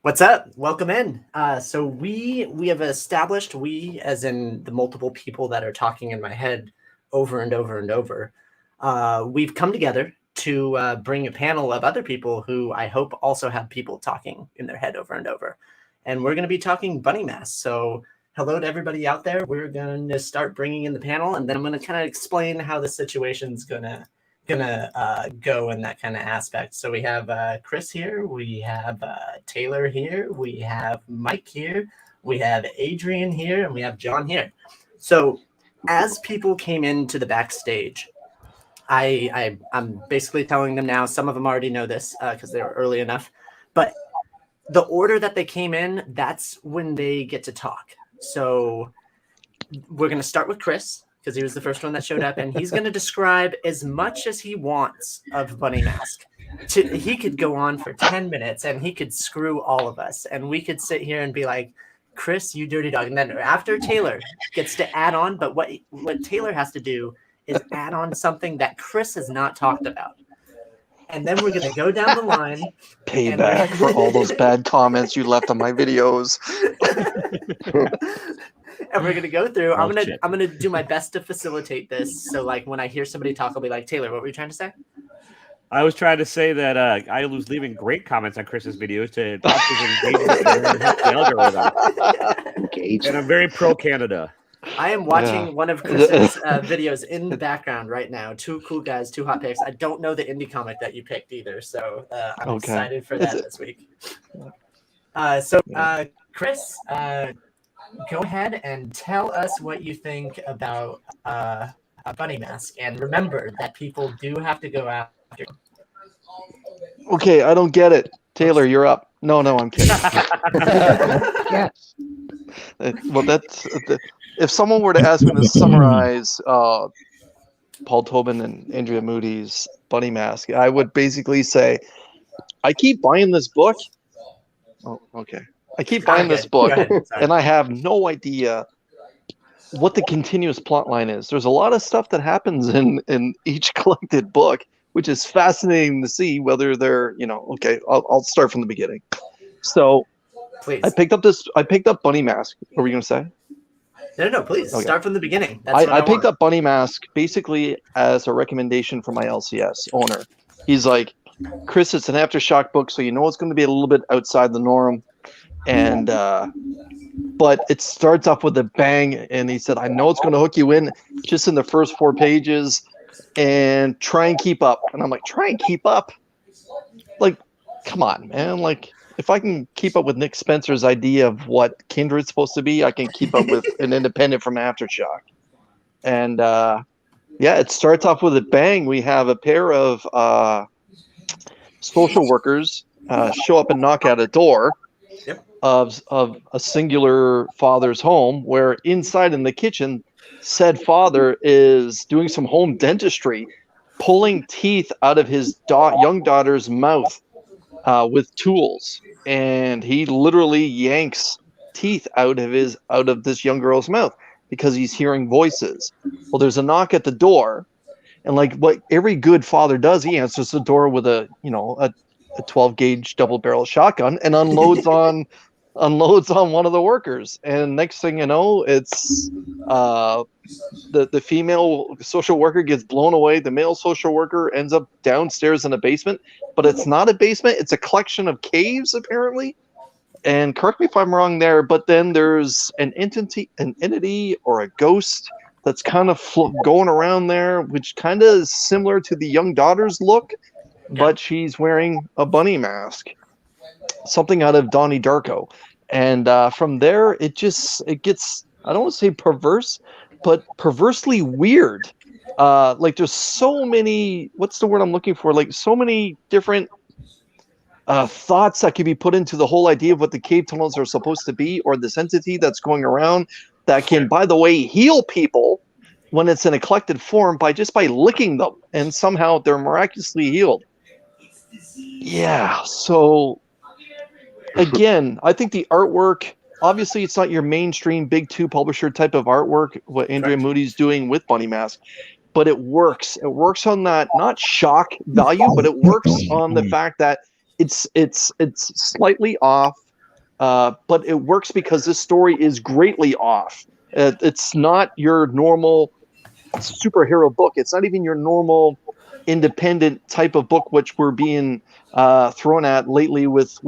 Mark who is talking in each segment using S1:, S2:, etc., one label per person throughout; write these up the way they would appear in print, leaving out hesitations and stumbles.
S1: What's up? Welcome in. So we have established, we as in the multiple people that are talking in my head over and over and over. We've come together to bring a panel of other people who I hope also have people talking in their head over and over. And we're going to be talking bunny masks. So hello to everybody out there. We're going to start bringing in the panel, and then I'm going to kind of explain how the situation's gonna go in that kind of aspect. So we have Chris here, we have Taylor here, we have Mike here, we have Adrian here, and we have John here. So as people came into the backstage, I'm basically telling them now. Some of them already know this because they were early enough, but the order that they came in, that's when they get to talk. So we're going to start with Chris, because he was the first one that showed up, and he's going to describe as much as he wants of Bunny Mask. He could go on for 10 minutes, and he could screw all of us, and we could sit here and be like, Chris, you dirty dog. And then after Taylor gets to add on, but what Taylor has to do is add on something that Chris has not talked about. And then we're going to go down the line.
S2: Payback for all those bad comments you left on my videos.
S1: And we're gonna go through. I'm gonna do my best to facilitate this. So like when I hear somebody talk, I'll be like, Taylor, what were you trying to say?
S3: I was trying to say that I was leaving great comments on Chris's videos to help the algorithm. And I'm very pro Canada.
S1: I am watching one of Chris's videos in the background right now. Two cool guys, two hot picks. I don't know the indie comic that you picked either, so I'm excited for that this week. Chris, go ahead and tell us what you think about a bunny mask. And remember that people do have to go after.
S2: Okay, I don't get it. Taylor, you're up. No, I'm kidding.
S4: Yes.
S2: Well, that's if someone were to ask me to summarize Paul Tobin and Andrea Moody's bunny mask, I would basically say, I keep buying this book. Oh, okay. I keep buying this book, and I have no idea what the continuous plot line is. There's a lot of stuff that happens in each collected book, which is fascinating to see whether they're, okay, I'll start from the beginning. So
S1: please.
S2: I picked up Bunny Mask. What were you going to say?
S1: No, please. Okay. Start from the beginning. That's
S2: I picked up Bunny Mask basically as a recommendation from my LCS owner. He's like, Chris, it's an Aftershock book, so you know it's going to be a little bit outside the norm. And but it starts off with a bang, and he said, I know it's going to hook you in just in the first 4 pages, and try and keep up. And I'm like, try and keep up? Like, come on, man. Like, if I can keep up with Nick Spencer's idea of what Kindred's supposed to be, I can keep up with an independent from Aftershock. And it starts off with a bang. We have a pair of social workers show up and knock at a door of a singular father's home, where inside in the kitchen, said father is doing some home dentistry, pulling teeth out of his young daughter's mouth with tools, and he literally yanks teeth out of this young girl's mouth because he's hearing voices. Well, there's a knock at the door, and like what every good father does, he answers the door with a 12 gauge double barrel shotgun and unloads on one of the workers. And next thing you know, it's the female social worker gets blown away. The male social worker ends up downstairs in a basement, but it's not a basement. It's a collection of caves, apparently. And correct me if I'm wrong there, but then there's an entity or a ghost that's kind of going around there, which kind of is similar to the young daughter's look, but she's wearing a bunny mask. Something out of Donnie Darko. And from there, it gets, I don't want to say perverse, but perversely weird. Like there's so many, what's the word I'm looking for? Like so many different thoughts that can be put into the whole idea of what the cave tunnels are supposed to be, or this entity that's going around that can, by the way, heal people when it's in a collected form by licking them, and somehow they're miraculously healed. Yeah, so again, I think the artwork, obviously it's not your mainstream big 2 publisher type of artwork, what Andrea Moody's doing with Bunny Mask, but it works. It works on that, not shock value, but it works on the fact that it's slightly off. but it works because this story is greatly off. It's not your normal superhero book. It's not even your normal independent type of book, which we're being thrown at lately with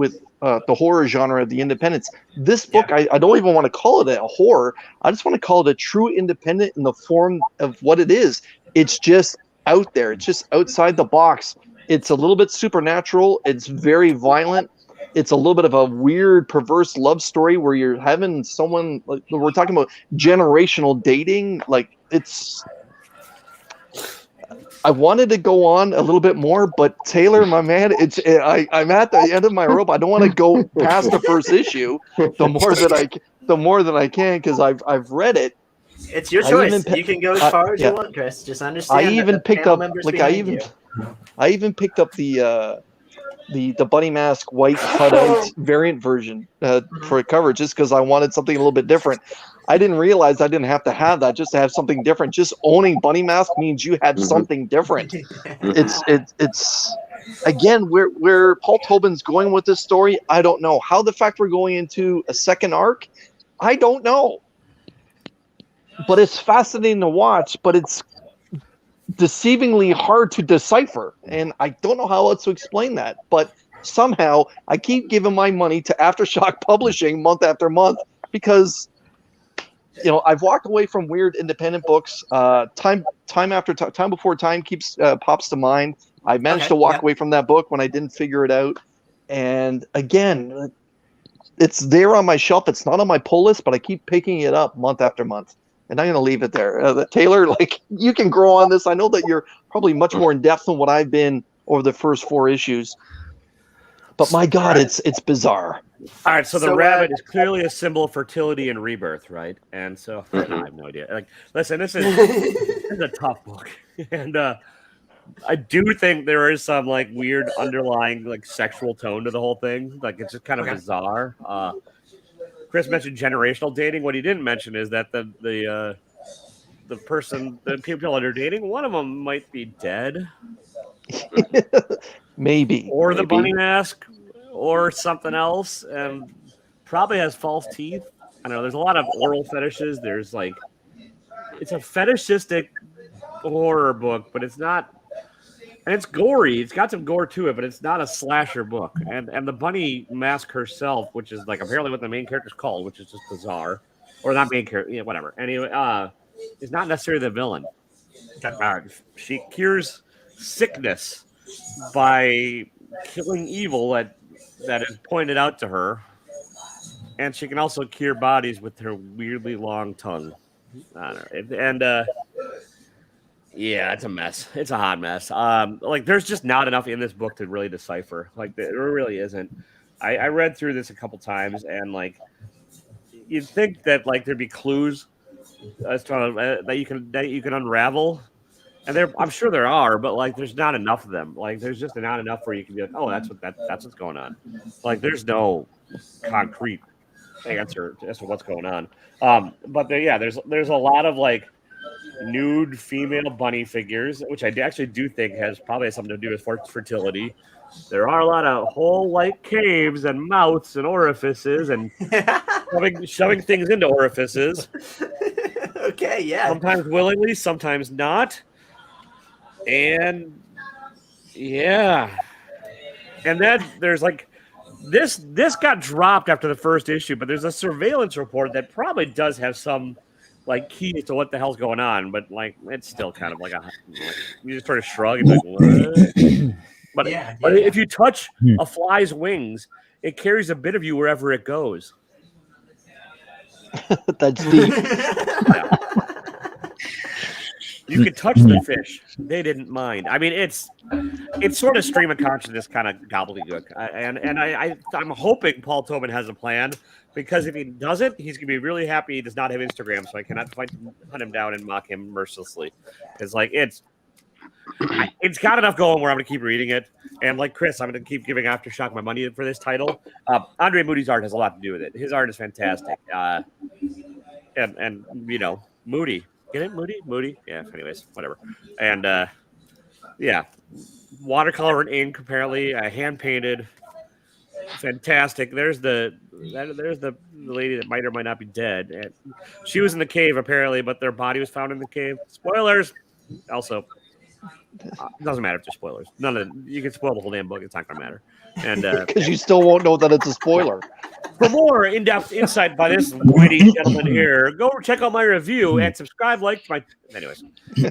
S2: the horror genre of the independents. This book, I don't even want to call it a horror. I just want to call it a true independent in the form of what it is. It's just out there. It's just outside the box. It's a little bit supernatural. It's very violent. It's a little bit of a weird, perverse love story where you're having someone, like, we're talking about generational dating. Like, it's, I wanted to go on a little bit more, but Taylor, my man, I'm at the end of my rope. I don't want to go past the first issue. The more that I can, because I've read it.
S1: It's your choice. You can go as far as you want, Chris. Just understand.
S2: I even picked up, like, I even picked up the bunny mask white cutout variant version for cover, just because I wanted something a little bit different. I didn't realize I didn't have to have that just to have something different. Just owning bunny mask means you have something different. It's again where Paul Tobin's going with this story. I don't know how the fact we're going into a second arc. I don't know, but it's fascinating to watch. But it's deceivingly hard to decipher, and I don't know how else to explain that. But somehow I keep giving my money to Aftershock Publishing month after month because, you know, I've walked away from weird independent books. Time before time keeps pops to mind. I managed to walk away from that book when I didn't figure it out. And again, it's there on my shelf. It's not on my pull list, but I keep picking it up month after month. And I'm going to leave it there. Taylor, like, you can grow on this. I know that you're probably much more in depth than what I've been over the first 4 issues. But my God, it's bizarre.
S3: All right, so the rabbit is clearly a symbol of fertility and rebirth, right? And so I have no idea. Like, listen, this is a tough book, and I do think there is some like weird underlying like sexual tone to the whole thing. Like, it's just kind of bizarre. Chris mentioned generational dating. What he didn't mention is that the people that are dating, one of them might be dead.
S2: Maybe.
S3: Or the bunny mask, or something else, and probably has false teeth. I don't know. There's a lot of oral fetishes. There's like, it's a fetishistic horror book, but it's not, and it's gory. It's got some gore to it, but it's not a slasher book. And the bunny mask herself, which is like apparently what the main character's called, which is just bizarre, or not main character, yeah, whatever. Anyway, is not necessarily the villain. She cures sickness by killing evil that is pointed out to her, and she can also cure bodies with her weirdly long tongue. I don't know. And yeah, it's a mess. It's a hot mess. Like, there's just not enough in this book to really decipher. Like, there really isn't. I read through this a couple times, and like, you'd think that like there'd be clues as to that you can unravel. And I'm sure there are, but like, there's not enough of them. Like, there's just not enough where you can be like, oh, that's what's going on. Like, there's no concrete answer as to what's going on. But there's a lot of like nude female bunny figures, which I actually do think probably has something to do with fertility. There are a lot of hole-like caves and mouths and orifices and shoving things into orifices.
S1: Okay, yeah.
S3: Sometimes willingly, sometimes not. And yeah, and then there's like this got dropped after the first issue, but there's a surveillance report that probably does have some like keys to what the hell's going on, but like, it's still kind of like you just sort of shrug and like, what? But if you touch a fly's wings, it carries a bit of you wherever it goes.
S2: That's deep.
S3: Yeah. You could touch the fish; they didn't mind. I mean, it's sort of stream of consciousness kind of gobbledygook, and I'm hoping Paul Tobin has a plan, because if he doesn't, he's gonna be really happy he does not have Instagram, so I cannot hunt him down and mock him mercilessly. Because like, it's got enough going where I'm gonna keep reading it, and like Chris, I'm gonna keep giving Aftershock my money for this title. Andre Moody's art has a lot to do with it. His art is fantastic, and you know, Moody. Get it? Moody? Yeah, anyways, whatever. And, yeah, watercolor and ink, apparently, hand-painted. Fantastic. There's the there's the lady that might or might not be dead. And she was in the cave apparently, but their body was found in the cave. Spoilers. Also, doesn't matter if there's spoilers. None of you can spoil the whole damn book. It's not gonna matter. And
S2: Because you still won't know that it's a spoiler.
S3: for more in-depth insight by this witty gentleman here, go check out my review and subscribe. Like my. Anyways,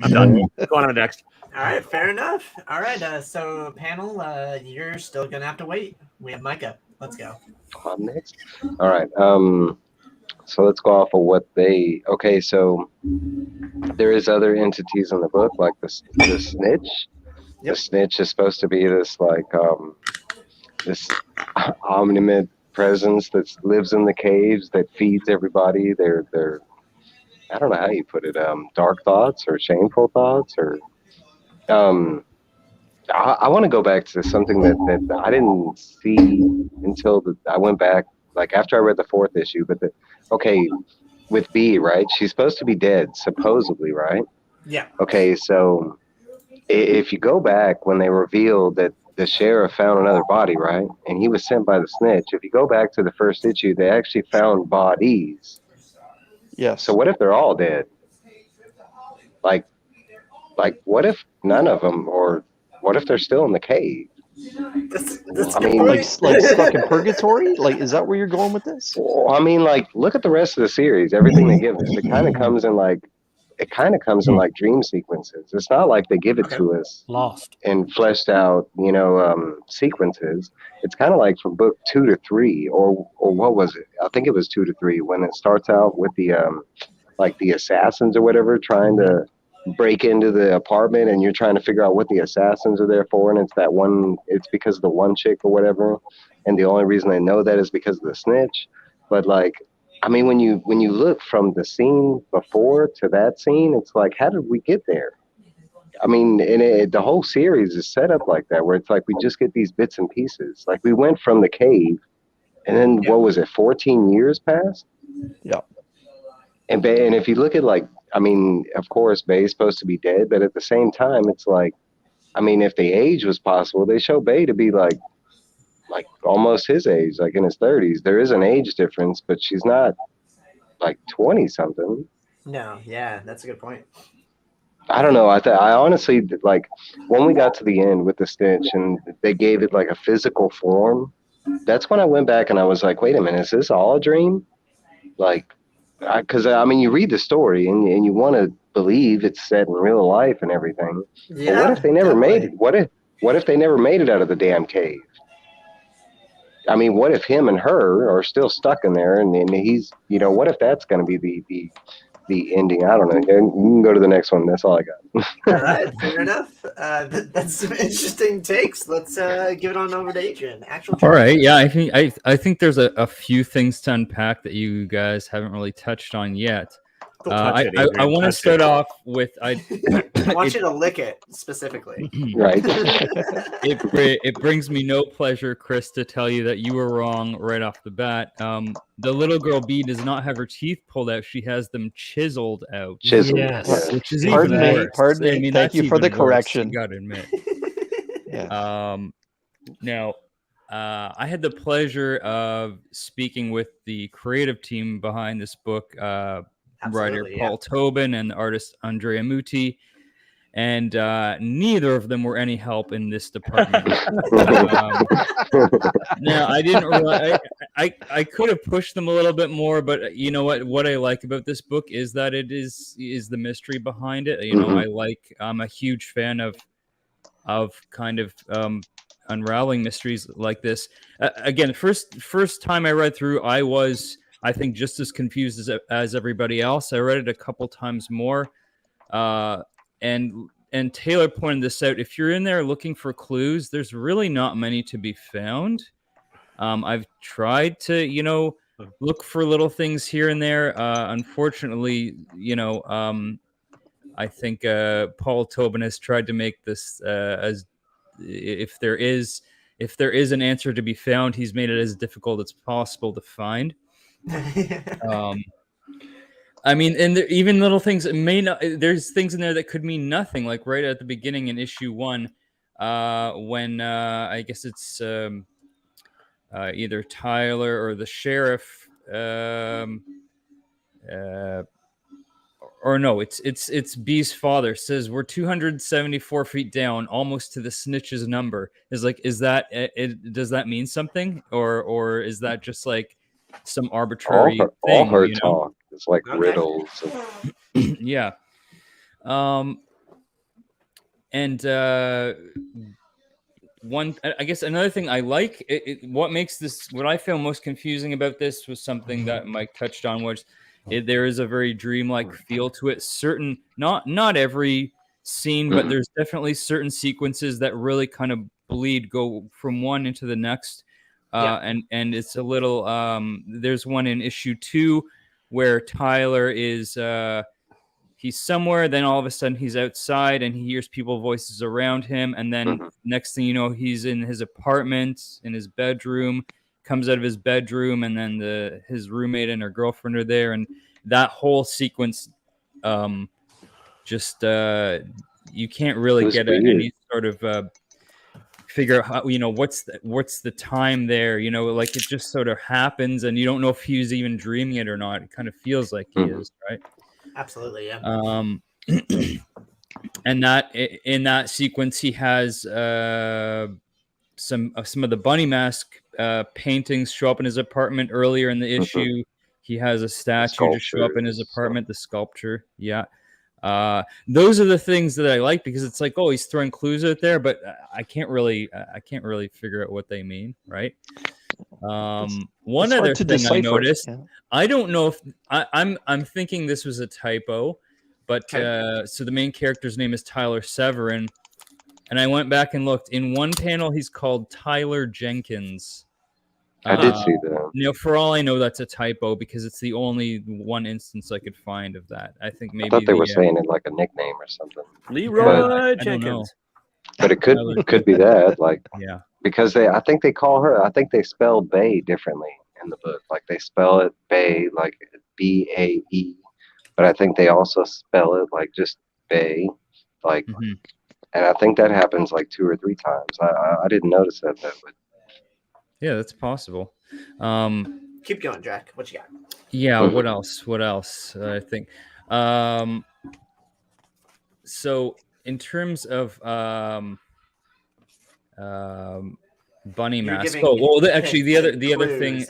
S3: I'm done. Go on to the next.
S1: All right, fair enough. All right, so panel, you're still gonna have to wait. We have Micah. Let's go.
S4: I'm next. All right. So let's go off of what they. Okay, so there is other entities in the book, like the snitch.
S1: Yep.
S4: The snitch is supposed to be this like this omnipotent presence that lives in the caves that feeds everybody. They're I don't know how you put it. Dark thoughts or shameful thoughts or I want to go back to something that I didn't see until I went back, like after I read the 4th issue. But okay, with B, right? She's supposed to be dead, supposedly, right?
S1: Yeah.
S4: Okay, so if you go back when they revealed that the sheriff found another body, right? And he was sent by the snitch. If you go back to the 1st issue, they actually found bodies.
S2: Yes.
S4: So what if they're all dead? Like what if none of them, or what if they're still in the cave?
S1: That's
S4: I mean,
S2: like stuck in purgatory? Like, is that where you're going with this?
S4: Well, I mean, like, look at the rest of the series. Everything they give us, it kind of comes in like dream sequences. It's not like they give it to us
S5: Lost.
S4: in fleshed out, sequences. It's kind of like from book 2 to 3, or what was it? I think it was 2 to 3 when it starts out with the like the assassins or whatever trying to break into the apartment, and you're trying to figure out what the assassins are there for, and it's because of the one chick or whatever, and the only reason they know that is because of the snitch. But like, I mean, when you look from the scene before to that scene, it's like, how did we get there? I mean, and the whole series is set up like that, where it's like we just get these bits and pieces. Like we went from the cave, and then what was it? 14 years passed.
S2: Yeah.
S4: And if you look at, like, I mean, of course, Bay's supposed to be dead, but at the same time, it's like, I mean, if the age was possible, they show Bay to be like almost his age, like in his 30s. There is an age difference, but she's not like 20 something.
S1: No, yeah, that's a good point.
S4: I don't know. I honestly, like, when we got to the end with the snitch and they gave it like a physical form, that's when I went back and I was like, wait a minute, is this all a dream? Like, because I mean, you read the story and you want to believe it's set in real life and everything.
S1: Yeah,
S4: but what if they never made it? What if they never made it out of the damn cave? I mean, what if him and her are still stuck in there, and he's, what if that's going to be the ending? I don't know. You can go to the next one. That's all I got.
S1: All right, fair enough. That's some interesting takes. Let's give it on over to Adrian.
S6: All right, yeah, I think there's a few things to unpack that you guys haven't really touched on yet. I want to start off with
S1: I want you to lick it specifically.
S4: Right.
S6: It brings me no pleasure, Chris, to tell you that you were wrong right off the bat. The little girl B does not have her teeth pulled out; she has them chiseled out.
S4: Chiseled.
S5: Yes.
S6: Which is
S2: Pardon
S6: even
S2: me.
S6: worse.
S2: Pardon me.
S6: I mean,
S2: Thank
S6: that's
S2: you for the
S6: even worse,
S2: correction.
S6: you got to admit.
S2: Yeah.
S6: Now, I had the pleasure of speaking with the creative team behind this book, writer Paul Tobin and the artist Andrea Muti, and neither of them were any help in this department. Now, I didn't realize, I could have pushed them a little bit more, but you know what I like about this book is that it is the mystery behind it. I'm a huge fan of kind of unraveling mysteries like this. Again, first time I read through, I think just as confused as everybody else. I read it a couple times more, and Taylor pointed this out. If you're in there looking for clues, there's really not many to be found. I've tried to look for little things here and there. Unfortunately, I think Paul Tobin has tried to make this as if there is an answer to be found, he's made it as difficult as possible to find. I mean, and even little things may not. There's things in there that could mean nothing. Like right at the beginning in issue 1, when I guess it's either Tyler or the sheriff. Or no, it's B's father says we're 274 feet down, almost to the snitch's number. Is that does that mean something, or is that just like some arbitrary
S4: all
S6: thing?
S4: her
S6: You know?
S4: talk is like
S1: Okay.
S4: riddles.
S6: Yeah. And I guess another thing I like, what makes this, what I feel most confusing about this was something that Mike touched on, was there is a very dreamlike feel to it. Certain, not every scene, but there's definitely certain sequences that really kind of go from one into the next. And it's a little, there's one in issue 2 where Tyler is, he's somewhere, then all of a sudden he's outside and he hears people voices around him, and then next thing you know, he's in his apartment, in his bedroom, comes out of his bedroom, and then his roommate and her girlfriend are there, and that whole sequence just you can't really get any sort of figure out how, what's the time there, like it just sort of happens and you don't know if he's even dreaming it or not. It kind of feels like he is, right?
S1: Absolutely, yeah.
S6: And that in that sequence, he has some of the bunny mask paintings show up in his apartment earlier in the issue. He has a statue just show up in his apartment, the sculpture. Yeah. Those are the things that I like, because it's like, oh, he's throwing clues out there, but I can't really figure out what they mean, right? One other thing I noticed, I don't know if I'm thinking this was a typo, but so the main character's name is Tyler Severin, and I went back and looked. In one panel, he's called Tyler Jenkins.
S4: I did see that.
S6: For all I know, that's a typo, because it's the only one instance I could find of that. I think maybe
S4: I thought they were saying it like a nickname or something.
S3: Leroy Jenkins.
S4: But it could be that, like,
S6: yeah,
S4: because I think they call her. I think they spell Bay differently in the book. Like they spell it Bay, like Bae, but I think they also spell it like just Bay, like. And I think that happens like 2 or 3 times. I didn't notice that, but
S6: yeah, that's possible.
S1: Keep going, Jack. What you got?
S6: Yeah. What else? I think. So in terms of bunny mask. Oh well, actually the other thing,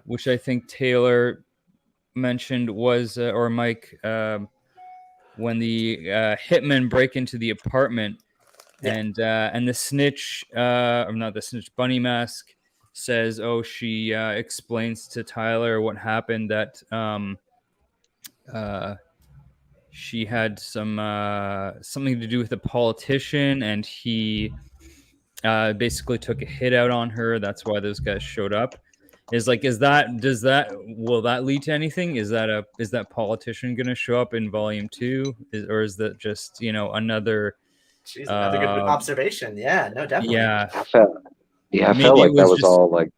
S6: which I think Taylor mentioned was, or Mike, when the hitmen break into the apartment, and the snitch, or not the snitch, bunny mask says, oh, she explains to Tyler what happened, that she had something to do with a politician, and he basically took a hit out on her. That's why those guys showed up. Will that lead to anything? Is that politician going to show up in volume 2, or is that just another?
S1: Jeez, another good observation. Yeah, no, definitely.
S6: Yeah,
S4: I felt like that was all like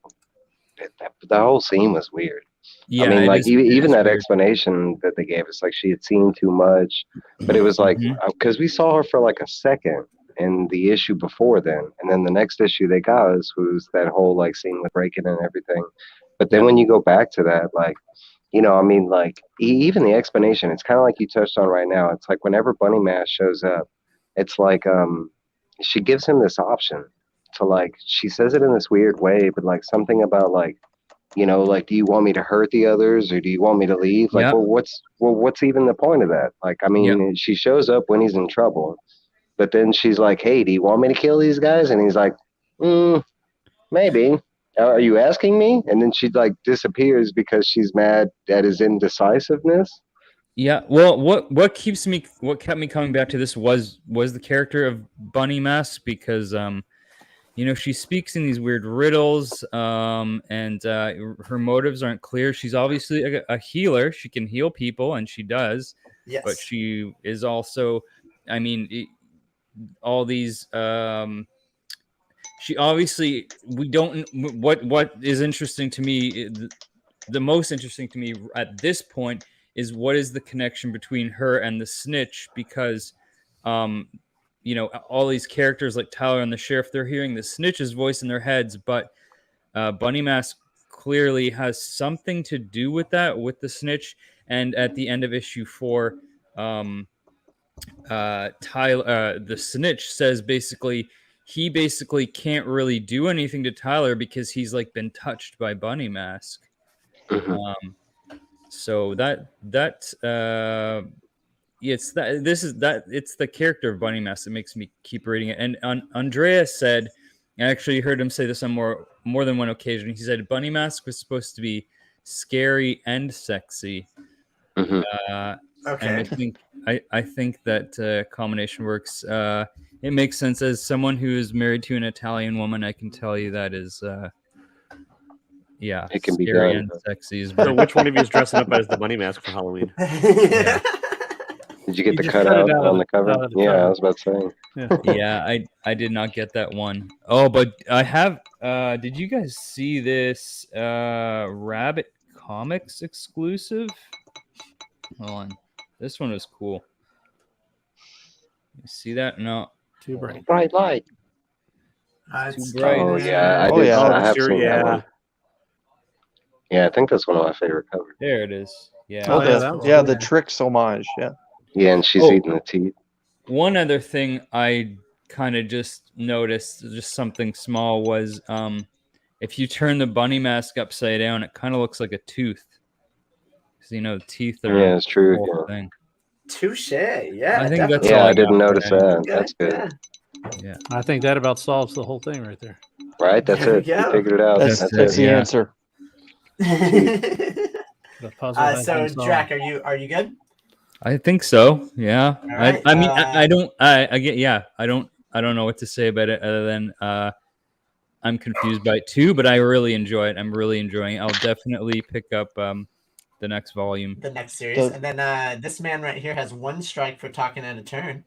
S4: the whole scene was weird.
S6: Yeah,
S4: I mean, like even that explanation that they gave us, like she had seen too much, but it was like because we saw her for like a second in the issue before then, and then the next issue they got us was that whole like scene with breaking and everything. But then when you go back to that, like, I mean, like even the explanation, it's kind of like you touched on right now. It's like whenever Bunny Mask shows up, it's like she gives him this option to, like, she says it in this weird way, but like something about like, like, do you want me to hurt the others or do you want me to leave? Like, what's even the point of that? Like, I mean, she shows up when he's in trouble, but then she's like, hey, do you want me to kill these guys? And he's like, maybe. Are you asking me? And then she like disappears because she's mad at his indecisiveness.
S6: Yeah. Well, what kept me coming back to this was the character of Bunny Mask, because she speaks in these weird riddles, and her motives aren't clear. She's obviously a healer. She can heal people, and she does. Yes. But she is also, I mean, all these. She obviously, we don't. What is interesting to me, the most interesting to me at this point, is what is the connection between her and the snitch, because all these characters like Tyler and the sheriff, they're hearing the snitch's voice in their heads, but Bunny Mask clearly has something to do with that, with the snitch. And at the end of issue 4, Tyler, the snitch says he basically can't really do anything to Tyler because he's like been touched by Bunny Mask. So it's the character of Bunny Mask that makes me keep reading it. And Andreas said, I actually heard him say this on more than one occasion. He said Bunny Mask was supposed to be scary and sexy.
S1: Okay.
S6: And I think that combination works. It makes sense. As someone who is married to an Italian woman, I can tell you that is
S4: It can be
S6: scary
S4: done.
S6: and sexy.
S3: So which one of you is dressing up as the Bunny Mask for Halloween?
S1: Yeah.
S4: Did you get
S5: You
S4: the
S5: just
S4: cutout
S5: cut it out
S4: on
S5: of
S4: the
S5: the-
S4: cover?
S5: out of the
S4: Yeah,
S5: cover.
S4: I was about to say.
S6: Yeah, I did not get that one. Oh, but I have. Did you guys see this Rabbit Comics exclusive? Hold on, this one was cool. You see that? No,
S5: Too bright.
S4: Bright light.
S1: It's
S6: Too bright.
S4: Oh yeah,
S2: Oh, yeah.
S4: I have seen that
S3: yeah.
S4: one. Yeah, I think that's one of my favorite covers.
S6: there it is. Yeah.
S5: Oh, yeah, that was cool.
S2: the Tricks homage. Yeah.
S4: Yeah, and she's
S6: Oh.
S4: eating the teeth.
S6: One other thing I kind of just noticed, just something small, was if you turn the Bunny Mask upside down, it kind of looks like a tooth. Because the teeth are
S4: Yeah, it's true.
S6: the whole
S4: Yeah,
S6: thing.
S1: touche. Yeah,
S6: I think
S1: definitely.
S6: that's
S4: yeah
S6: all
S4: I
S6: I
S4: didn't
S6: got
S4: notice
S6: for
S4: that.
S1: Good,
S4: That's good.
S6: Yeah.
S5: I think that about solves the whole thing right there.
S4: Right? That's
S1: There we
S4: it. You
S1: go.
S4: figured it out.
S2: That's
S4: That's
S2: the
S4: it.
S6: Yeah.
S2: answer.
S5: The puzzle has
S1: So
S5: been solved.
S1: Drac, are you good?
S6: I think so. Yeah.
S1: All right,
S6: I mean, I don't. I get. Yeah. I don't know what to say about it other than I'm confused by it too. But I really enjoy it. I'm really enjoying it. I'll definitely pick up the next volume.
S1: The next series, and then this man right here has one strike for talking out of turn,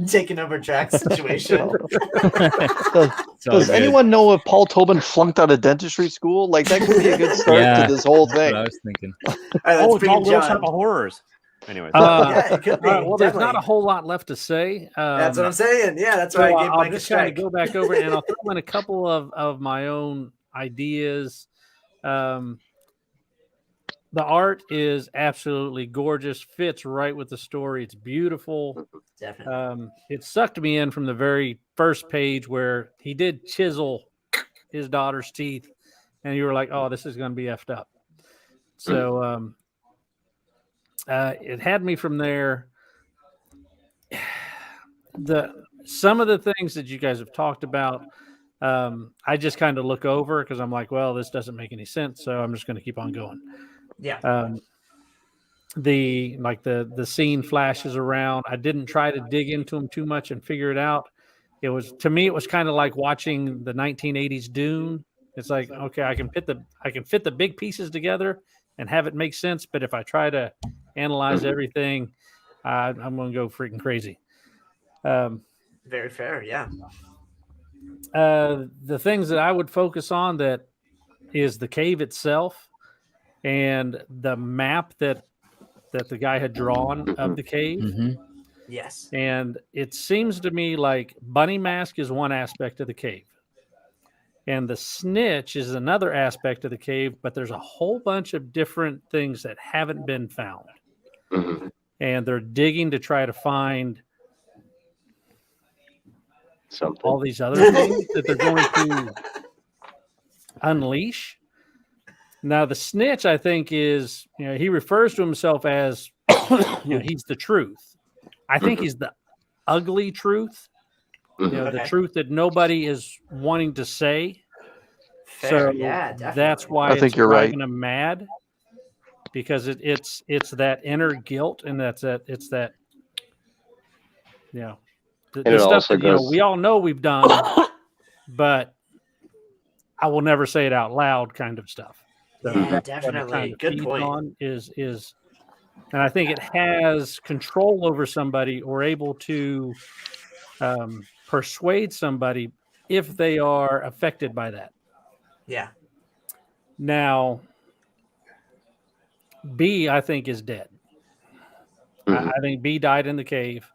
S1: taking over Drac's situation.
S6: It's all
S2: Does
S6: good.
S2: anyone know if Paul Tobin flunked out of dentistry school? Like that could be a good start
S6: Yeah.
S2: to this whole
S6: That's
S2: thing.
S6: what I was thinking.
S1: All right, let's
S3: Oh,
S1: bring
S3: it's all
S1: in
S3: Little
S1: John.
S3: Shop of Horrors. Anyways,
S1: Yeah, it could be,
S5: well, there's not
S1: definitely.
S5: a whole lot left to say.
S1: That's what I'm saying. Yeah, that's
S5: So
S1: why I gave
S5: I'll
S1: Mike a
S5: just kind of
S1: strike.
S5: go back over and I'll throw in a couple of my own ideas. The art is absolutely gorgeous, fits right with the story. It's beautiful.
S1: Definitely.
S5: It sucked me in from the very first page where he did chisel his daughter's teeth, and you were like, "Oh, this is going to be effed up." So it had me from there. Some of the things that you guys have talked about, I just kind of look over because I'm like, "Well, this doesn't make any sense," so I'm just going to keep on going.
S1: Yeah.
S5: The scene flashes around. I didn't try to dig into them too much and figure it out. It was, to me, it was kind of like watching the 1980s Dune. It's like, okay, I can fit the big pieces together and have it make sense, but if I try to analyze everything, I'm going to go freaking crazy.
S1: Very fair. Yeah.
S5: The things that I would focus on that is the cave itself and the map that the guy had drawn of the cave.
S6: Mm-hmm.
S1: Yes.
S5: And it seems to me like Bunny Mask is one aspect of the cave. And the snitch is another aspect of the cave, but there's a whole bunch of different things that haven't been found.
S4: Mm-hmm.
S5: And they're digging to try to find
S4: Something.
S5: all these other things that they're going to unleash. Now, the snitch, I think, is, he refers to himself as, he's the truth. I think he's the ugly truth, the truth that nobody is wanting to say.
S1: Fair.
S5: So
S1: Yeah, definitely.
S5: that's why
S2: I think
S5: it's
S2: you're right.
S5: driving him mad, because it's that inner guilt, and it's that the
S4: it
S5: stuff
S4: also
S5: that
S4: goes-
S5: we all know we've done, but I will never say it out loud, kind of stuff. So
S1: Yeah,
S5: that's what it
S1: definitely.
S5: kind of
S1: Good
S5: feeds
S1: point.
S5: on is, and I think it has control over somebody or able to persuade somebody if they are affected by that.
S1: Yeah.
S5: Now, B, I think, is dead.
S4: Mhm.
S5: I think B died in the cave.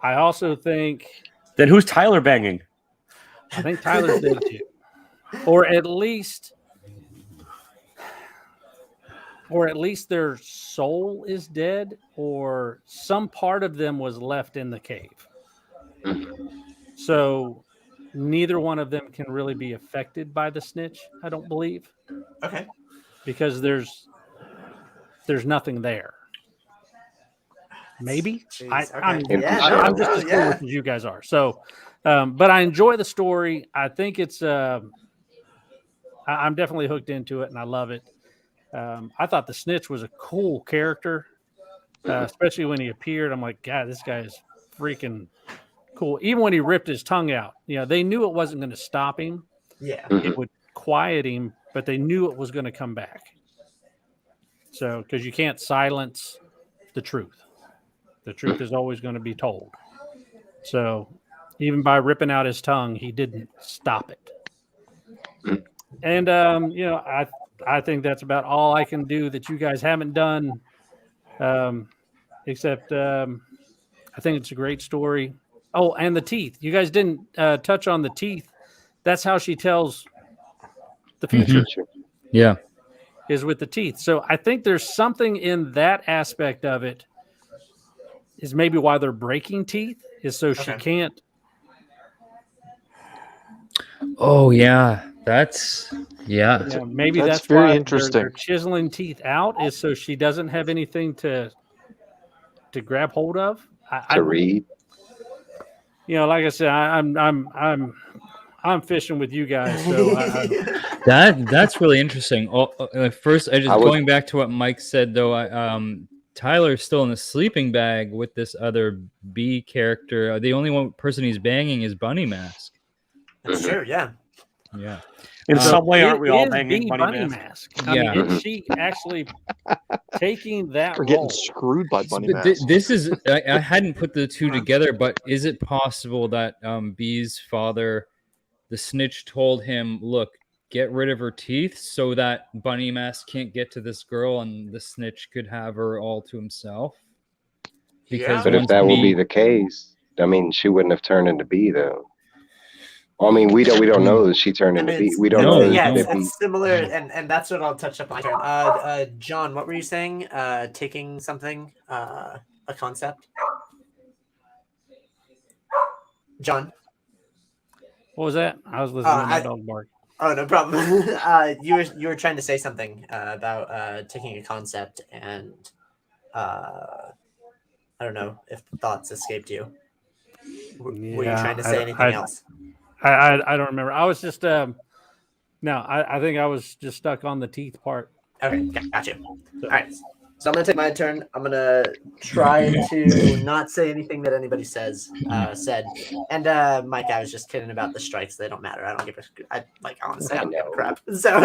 S5: I also think
S3: Then who's Tyler banging?
S5: Tyler's dead too, or at least their soul is dead, or some part of them was left in the cave. So neither one of them can really be affected by the snitch, I don't believe,
S1: Okay.
S5: because there's nothing there. Maybe
S1: Jeez, okay.
S5: I'm
S1: Yeah, no,
S5: I'm just
S1: no,
S5: as
S1: yeah.
S5: clueless as you guys are. So, but I enjoy the story. I think it's I'm definitely hooked into it, and I love it. I thought the snitch was a cool character, especially when he appeared. I'm like, God, this guy is freaking cool. Even when he ripped his tongue out, they knew it wasn't going to stop him.
S1: Yeah.
S5: It would quiet him, but they knew it was going to come back. So, because you can't silence the truth. The truth is always going to be told. So, even by ripping out his tongue, he didn't stop it. And I think that's about all I can do that you guys haven't done. Except I think it's a great story. Oh, and the teeth. You guys didn't touch on the teeth. That's how she tells the future.
S6: Yeah.
S5: Is with the teeth. So I think there's something in that aspect of it. Is maybe why they're breaking teeth is so she can't.
S6: Oh yeah, that's
S5: Maybe that's
S2: very
S5: why
S2: interesting.
S5: they're chiseling teeth out is so she doesn't have anything to grab hold of.
S4: To read.
S5: Like I said, I'm fishing with you guys. So
S6: that's really interesting. First, going back to what Mike said though. Tyler's still in the sleeping bag with this other B character. The only one person he's banging is Bunny Mask.
S1: That's true. Yeah.
S6: Yeah.
S3: In some way, aren't we all
S5: is
S3: banging
S5: Bunny
S3: Mask?
S5: Mask? I mean, is she actually taking that
S2: We're getting
S5: role?
S2: screwed by Bunny
S6: But
S2: Mask.
S6: this is I hadn't put the two together, but is it possible that B's father, the snitch, told him, "Look, get rid of her teeth so that Bunny Mask can't get to this girl, and the snitch could have her all to himself"? Because
S4: But if that will be the case, I mean, she wouldn't have turned into B though. I mean, we don't know that she turned into B. We don't know.
S1: It's similar, and that's what I'll touch up on. John, what were you saying? Taking something, a concept. John,
S5: what was that? I was listening to my dog bark.
S1: Oh, no problem. You were trying to say something about taking a concept, and I don't know if the thoughts escaped you. Were you trying to say anything else?
S5: I don't remember. I was just I think I was just stuck on the teeth part.
S1: Okay, gotcha. All right, so I'm gonna take my turn. I'm gonna try to not say anything that anybody said. And Mike, I was just kidding about the strikes. They don't matter. I don't give a. I honestly, I don't give a crap. So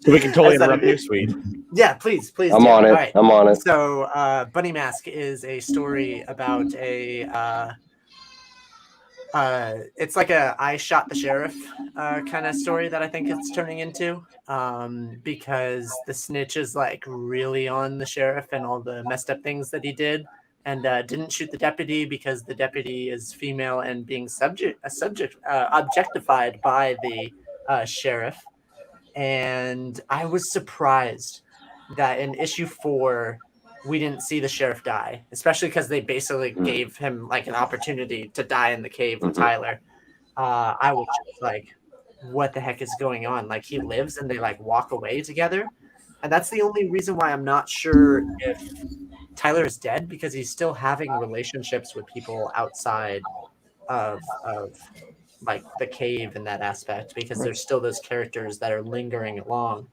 S3: we can totally interrupt you, sweet.
S1: Yeah, please.
S4: I'm on it. All right. I'm on it.
S1: So, Bunny Mask is a story about a. It's like a I shot the sheriff kind of story that I think it's turning into, because the snitch is like really on the sheriff and all the messed up things that he did, and didn't shoot the deputy because the deputy is female and being objectified by the sheriff. And I was surprised that in issue 4 we didn't see the sheriff die, especially because they basically gave him like an opportunity to die in the cave with Tyler. I was just like, what the heck is going on? Like, he lives and they like walk away together. And that's the only reason why I'm not sure if Tyler is dead, because he's still having relationships with people outside of like the cave in that aspect, because there's still those characters that are lingering along.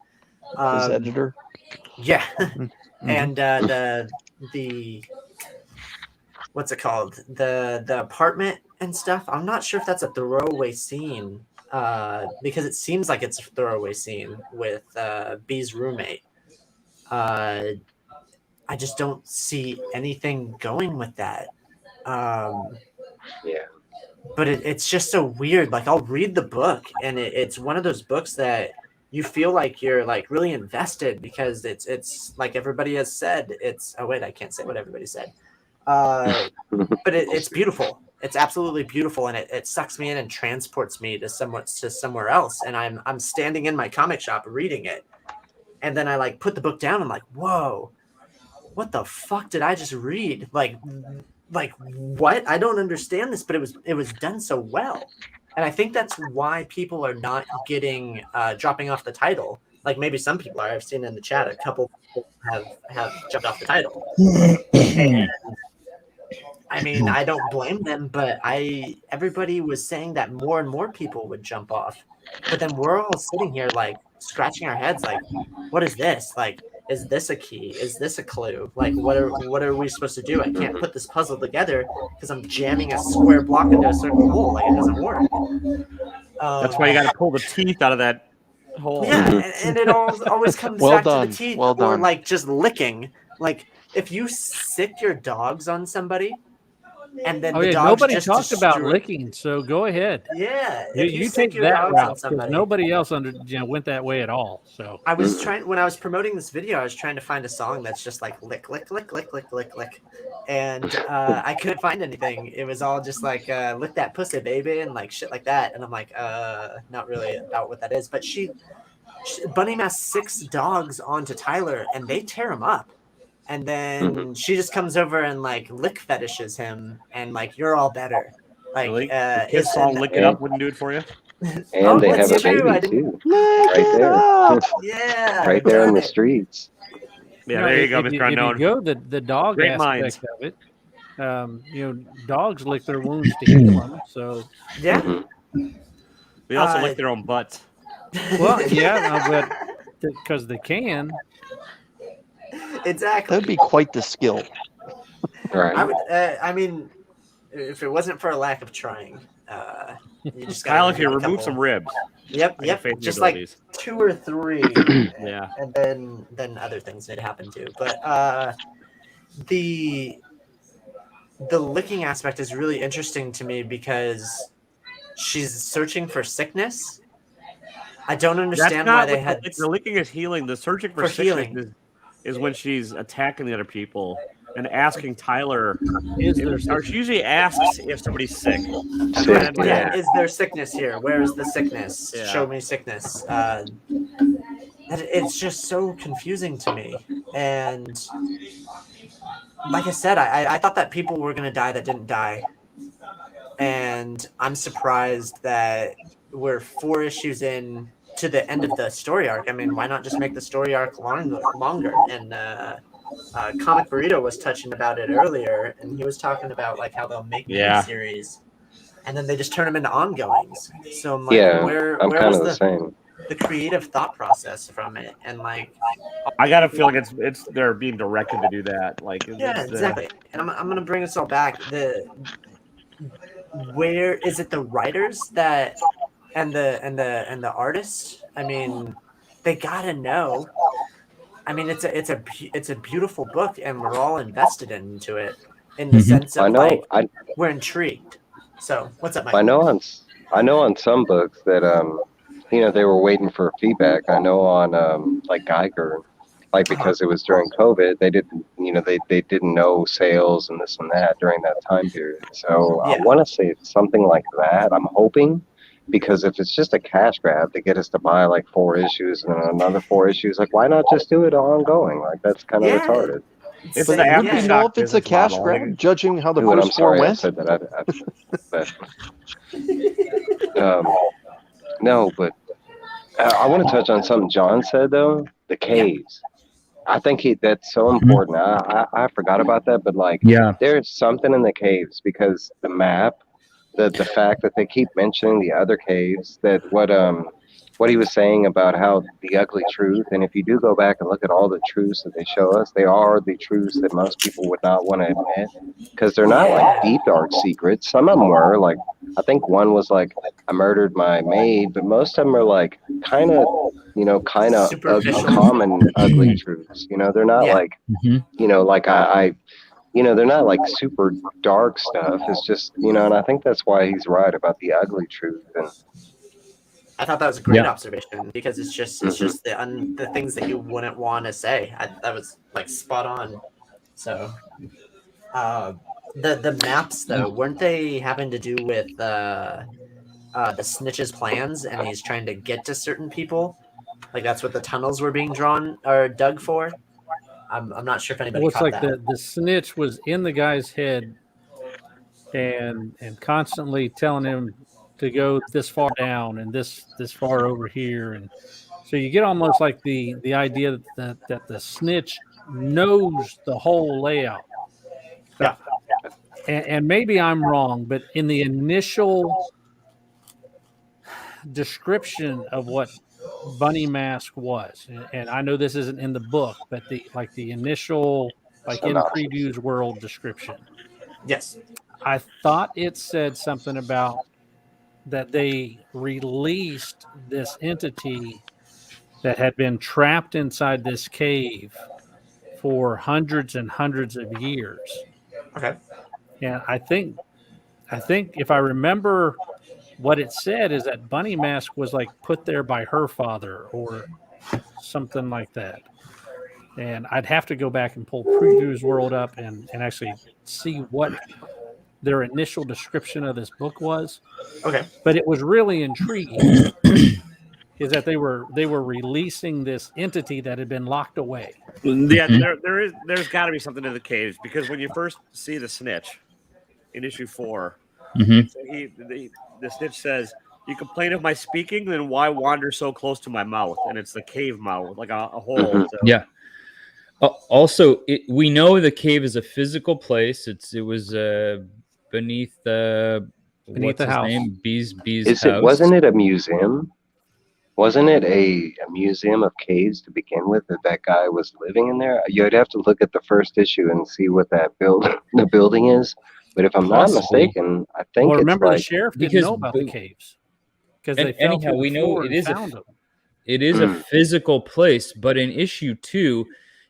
S2: His editor.
S1: Yeah. And the what's it called? The apartment and stuff. I'm not sure if that's a throwaway scene, because it seems like it's a throwaway scene with B's roommate. I just don't see anything going with that.
S4: Yeah.
S1: But it's just so weird. Like, I'll read the book, and it's one of those books that you feel like you're like really invested, because it's like everybody has said. I can't say what everybody said. But it's beautiful. It's absolutely beautiful, and it sucks me in and transports me to somewhere else. And I'm standing in my comic shop reading it, and then I like put the book down. I'm like, whoa, what the fuck did I just read? Like what? I don't understand this, but it was done so well. And I think that's why people are not getting dropping off the title. Like maybe some people are. I've seen in the chat a couple people have jumped off the title. And I mean, I don't blame them, but everybody was saying that more and more people would jump off. But then we're all sitting here like scratching our heads like, what is this? Like, is this a key? Is this a clue? Like, what are we supposed to do? I can't put this puzzle together because I'm jamming a square block into a circle hole. Like, it doesn't work.
S3: That's why you got to pull the teeth out of that hole.
S1: Yeah, and it always comes
S2: Well
S1: back
S2: done.
S1: to the teeth
S2: Well
S1: or
S2: done.
S1: like just licking. Like, if you sick your dogs on somebody, and then the dogs
S5: nobody
S1: just
S5: talked about
S1: destroy-
S5: licking, so go ahead.
S1: Yeah, if
S5: You
S1: sick
S5: take
S1: your
S5: that
S1: dogs on
S5: route because
S1: somebody.
S5: nobody else went that way at all. So
S1: I was trying when I was promoting this video. I was trying to find a song that's just like lick, lick, lick, lick, lick, lick, lick, and I couldn't find anything. It was all just like lick that pussy, baby, and like shit like that. And I'm like, not really about what that is. But Bunny masked 6 dogs onto Tyler, and they tear him up. And then she just comes over and like lick fetishes him, and like you're all better. Like
S3: Really? The Kiss song "Lick It Up" wouldn't do it for you.
S4: And they have a
S1: that's true. I
S4: baby
S1: didn't-
S4: too, right there,
S1: Yeah,
S4: right there in
S1: damn
S4: the
S1: it.
S4: streets.
S3: Yeah, there you go,
S5: if
S3: Mr.
S5: If
S3: Unknown.
S5: you go the dog
S3: Great
S5: aspect
S3: minds.
S5: of it, dogs lick their wounds to heal them. So
S1: Yeah.
S4: Mhm.
S3: They also lick their own butts.
S5: well, yeah, but because they can.
S1: Exactly.
S2: That'd be quite the skill.
S4: Right.
S1: I would. I mean, if it wasn't for a lack of trying, you just got.
S3: Kyle, if you remove some ribs,
S1: Yep.
S3: I have faith in your
S1: Just like
S3: abilities.
S1: 2 or 3.
S3: Yeah.
S1: And then other things did happen too. But the licking aspect is really interesting to me because she's searching for sickness. I don't
S3: That's
S1: understand
S3: not
S1: why they
S3: what
S1: had
S3: the licking is healing. The searching for
S1: healing.
S3: sickness is when she's attacking the other people and asking Tyler. Or she usually asks if somebody's sick.
S4: Sick,
S1: Yeah, is there sickness here? Where is the sickness?
S3: Yeah.
S1: Show me sickness. It's just so confusing to me. And like I said, I thought that people were going to die that didn't die. And I'm surprised that we're 4 issues in to the end of the story arc. I mean, why not just make the story arc longer? And Comic Burrito was touching about it earlier, and he was talking about like how they'll make miniseries, and then they just turn them into ongoings. So I'm like,
S4: Yeah,
S1: where
S4: I'm kind
S1: was
S4: of the same.
S1: the creative thought process from it? And like,
S3: I got a feeling it's they're being directed to do that. Like,
S1: yeah, exactly. And I'm gonna bring us all back. Where is it? The writers that and the artists? I mean, they gotta know. I mean, it's a beautiful book, and we're all invested into it in the sense of we're intrigued. So, what's up, Mike?
S4: I know on some books that they were waiting for feedback. I know on like Geiger, like because it was during COVID, they didn't they didn't know sales and this and that during that time period. So I want to say it's something like that. I'm hoping. Because if it's just a cash grab to get us to buy like 4 issues and another 4 issues, like why not just do it ongoing? Like that's kind of retarded.
S3: It's
S2: But
S3: the
S2: would we know if it's a cash grab, judging how the
S4: I'm
S2: first 4
S4: sorry I
S2: went?
S4: said that. No, but I want to touch on something John said though. The caves. I think that's so important. I forgot about that, but like, there's something in the caves because the map. The fact that they keep mentioning the other caves, that what he was saying about how the ugly truth, and if you do go back and look at all the truths that they show us, they are the truths that most people would not want to admit because they're not like deep dark secrets. Some of them were like, I think one was like, I murdered my maid, but most of them are like kind of common ugly truths. They're not like like they're not like super dark stuff. It's just, and I think that's why he's right about the ugly truth. And
S1: I thought that was a great observation because it's just the things that you wouldn't want to say. That was like spot on. So The maps though, weren't they having to do with the snitch's plans, and he's trying to get to certain people? Like that's what the tunnels were being drawn or dug for. I'm not sure if anybody
S5: Well, it's
S1: caught
S5: like
S1: that.
S5: the snitch was in the guy's head and constantly telling him to go this far down and this far over here, and so you get almost like the idea that the snitch knows the whole layout.
S1: Yeah.
S5: And maybe I'm wrong, but in the initial description of what Bunny Mask was, and I know this isn't in the book, but the initial like in
S4: Synopsis.
S5: Previews World description,
S1: Yes.
S5: I thought it said something about that they released this entity that had been trapped inside this cave for hundreds and hundreds of years.
S1: Okay.
S5: And I think if I remember what it said is that Bunny Mask was like put there by her father or something like that. And I'd have to go back and pull Previews World up and actually see what their initial description of this book was.
S1: Okay.
S5: But it was really intriguing is that they were releasing this entity that had been locked away.
S3: Yeah, there's got to be something in the caves, because when you first see the snitch in issue 4, the snitch says, "You complain of my speaking, then why wander so close to my mouth?" And it's the cave mouth, like a hole. So.
S6: Yeah. Also, we know the cave is a physical place. It was beneath the
S5: house.
S6: name? Bee's
S4: Is
S6: house.
S4: it? Wasn't it a museum? Wasn't it a museum of caves to begin with? That guy was living in there. You'd have to look at the first issue and see what that the building is. But if I'm not
S6: Possibly.
S4: mistaken, I think
S5: Well,
S4: it's
S5: remember
S4: like
S5: the sheriff didn't
S6: because
S5: know about the caves because they
S6: and
S5: fell
S6: anyhow,
S5: through
S6: we
S5: the
S6: know
S5: floor
S6: it
S5: and
S6: is
S5: found them.
S6: It is a physical place, but in issue 2,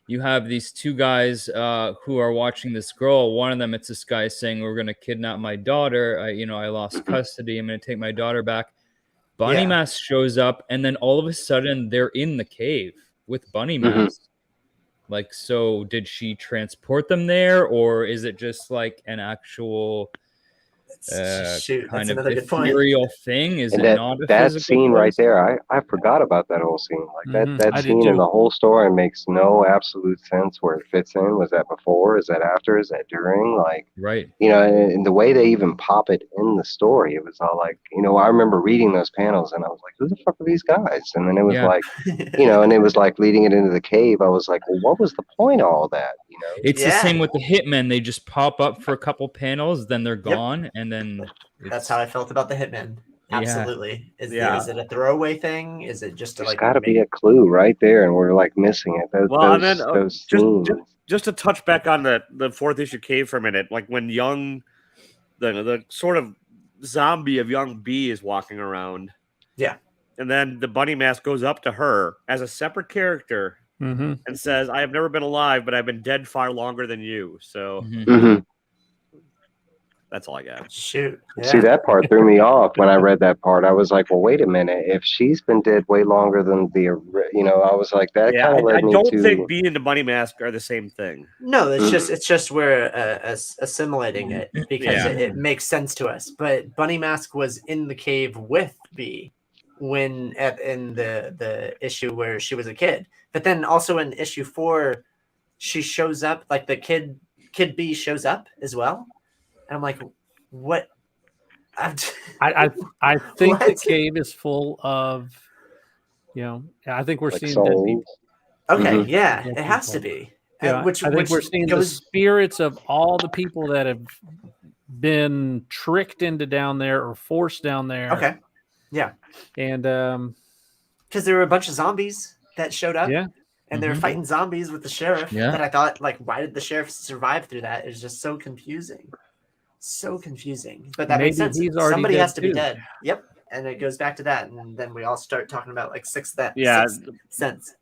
S6: you have these two guys who are watching this girl. One of them, it's this guy saying, "We're going to kidnap my daughter. I lost custody. I'm going to take my daughter back." Bunny Mask shows up, and then all of a sudden, they're in the cave with Bunny Mask. Like, so did she transport them there, or is it just like an actual
S1: Shoot,
S6: kind
S1: that's
S6: of
S1: another good point.
S6: ethereal thing? Is
S4: and
S6: it not a
S4: that
S6: physical
S4: scene right
S6: place?
S4: there. I forgot about that whole scene. Like that
S5: I did
S4: scene
S5: too.
S4: and the whole story makes no absolute sense where it fits in. Was that before? Is that after? Is that during? Like,
S6: Right.
S4: and the way they even pop it in the story, it was all like, I remember reading those panels and I was like, who the fuck are these guys? And then it was like, and it was like leading it into the cave. I was like, well, what was the point of all that?
S6: It's the same with the Hitmen. They just pop up for a couple panels, then they're gone, and then
S1: That's how I felt about the Hitman. Absolutely. Is it a throwaway thing? Is it just to
S4: There's
S1: like
S4: got to be a clue right there, and we're like missing it. Those scenes.
S3: Just to touch back on the 4th issue cave for a minute, like when the sort of zombie of young B is walking around.
S1: Yeah.
S3: And then the Bunny Mask goes up to her as a separate character and says, "I have never been alive, but I've been dead far longer than you." So that's all I got.
S1: Shoot. Yeah.
S4: See, that part threw me off when I read that part. I was like, well, wait a minute. If she's been dead way longer than I was like, that kind of led me to...
S3: I don't think B and the Bunny Mask are the same thing.
S1: No, it's just we're assimilating it because it makes sense to us. But Bunny Mask was in the cave with B in the issue where she was a kid. But then also in issue 4, she shows up, like the kid B shows up as well. And I'm like, what?
S5: I think the cave is full of, I think we're seeing dead people.
S1: Okay, yeah, it has to be.
S5: Yeah, I think we're seeing the spirits of all the people that have been tricked into down there or forced down there.
S1: Okay, yeah,
S5: and
S1: because there were a bunch of zombies that showed up.
S5: Yeah.
S1: And they were fighting zombies with the sheriff.
S6: Yeah.
S1: That I thought, like, why did the sheriff survive through that? It's just so confusing. So confusing. But that makes sense. Somebody has to be dead. Yep. And it goes back to that. And then we all start talking about, like, sixth sense.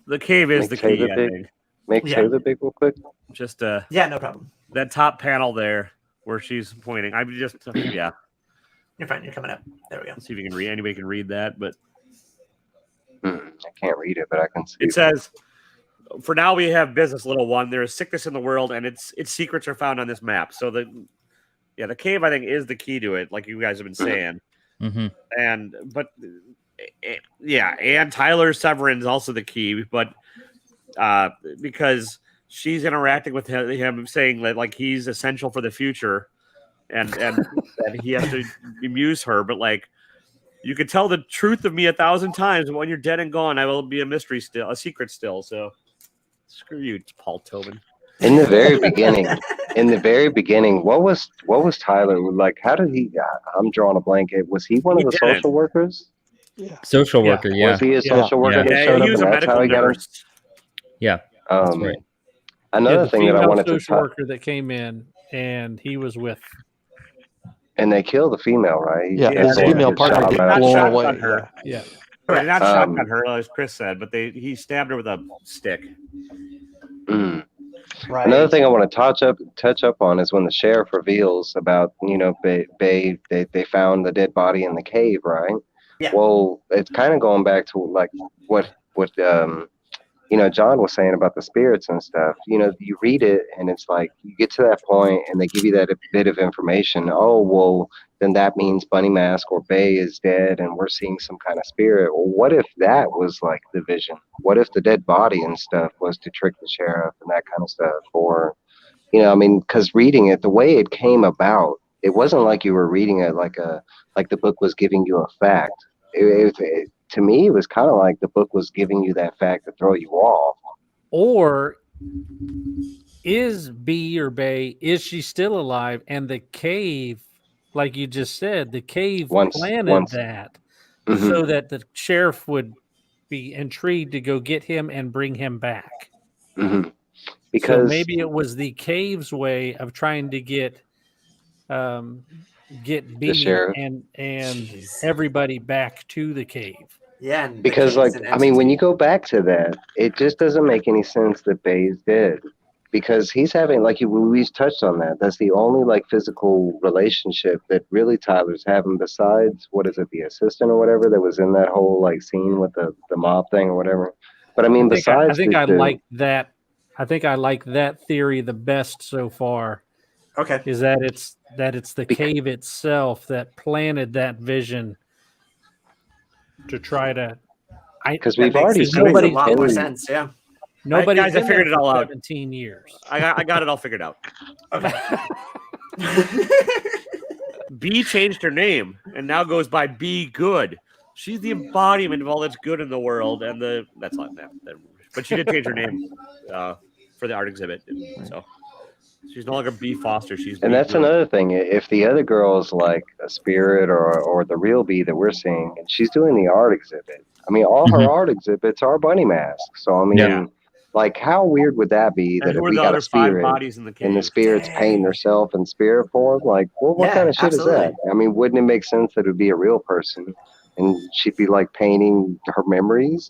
S3: The cave is the key, I think.
S4: Say the big real quick.
S3: Just,
S1: yeah, no problem.
S3: That top panel there where she's pointing. I'm just, yeah.
S1: You're fine. You're coming up. There we go.
S3: Let's see if you can read. Anybody can read that, but
S4: I can't read it, but I can see.
S3: It says, for now we have business, little one. There is sickness in the world, and its secrets are found on this map. So the cave, I think, is the key to it, like you guys have been saying.
S6: Mm-hmm.
S3: And Tyler Severin's also the key, but because she's interacting with him saying that like he's essential for the future, and he has to amuse her, but like you could tell the truth of me 1,000 times, but when you're dead and gone, I will be a mystery still, a secret still. So screw you, Paul Tobin.
S4: In the very beginning, what was Tyler like? How did he? I'm drawing a blanket. Was he one of the social workers?
S2: Yeah.
S6: Social worker, yeah.
S4: Was he a social worker that showed
S3: he
S4: up,
S3: was
S4: and
S3: a
S4: that's how
S3: medical
S4: he got him?
S3: nurse.
S6: Yeah, that's right.
S4: Another
S5: the
S4: thing that I
S5: female
S4: wanted to
S5: social
S4: touch,
S5: worker that came in, and he was with.
S4: and they killed the female, right?
S2: Yeah,
S3: Yeah,
S2: his
S3: they-
S2: female
S4: Gets
S2: partner
S4: shot
S2: gets
S4: right off the
S2: blown
S4: bat.
S2: away.
S3: Shotgun her.
S2: Yeah.
S5: Yeah.
S3: They not
S4: Um,
S3: shotgun her, as Chris said, but he stabbed her with a stick.
S4: Mm.
S2: Right.
S4: Another thing I want to touch up on is when the sheriff reveals about they found the dead body in the cave, right?
S1: Yeah.
S4: Well, it's kind of going back to like what John was saying about the spirits and stuff. You read it and it's like you get to that point and they give you that bit of information. Oh, well, then that means Bunny Mask or Bay is dead and we're seeing some kind of spirit. Well, what if that was like the vision? What if the dead body and stuff was to trick the sheriff and that kind of stuff? Or, because reading it, the way it came about, it wasn't like you were reading it like the book was giving you a fact. To me, it was kind of like the book was giving you that fact to throw you off.
S5: Or is B or Bay, is she still alive? And the cave, like you just said, the cave planted that so that the sheriff would be intrigued to go get him and bring him back.
S4: Mm-hmm.
S5: So
S4: Because
S5: maybe it was the cave's way of trying to get B
S4: sheriff.
S5: and
S1: Jeez.
S5: everybody back to the cave.
S1: Yeah, and the
S4: Because
S1: cave's an
S4: when you
S1: entity.
S4: go back to that, it just doesn't make any sense that Bay's dead. Because he's having, like we touched on that. That's the only like physical relationship that really Tyler's having besides the assistant or whatever that was in that whole like scene with the mob thing or whatever. But I mean,
S5: I think I like that. I think I like that theory the best so far.
S1: Okay.
S5: Is that it's the cave itself that planted that vision to try to.
S4: Because we've already seen
S1: makes a
S5: nobody-
S1: lot more sense. Yeah.
S5: Nobody
S3: Guys, I figured it all out.
S5: 17 years.
S3: I got it all figured out.
S1: Okay.
S3: B changed her name and now goes by Be Good. She's the embodiment of all that's good in the world, and that's not that. But she did change her name for the art exhibit, so she's no longer B Foster.
S4: And that's another thing. If the other girl is like a spirit or the real B that we're seeing, and she's doing the art exhibit. I mean, all her art exhibits are bunny masks. So I mean, like, how weird would that be that if we got a spirit
S3: bodies in the cave?
S4: and the spirit's painting herself in spirit form? Like, well, what kind of shit is that? I mean, wouldn't it make sense that it would be a real person and she'd be like painting her memories?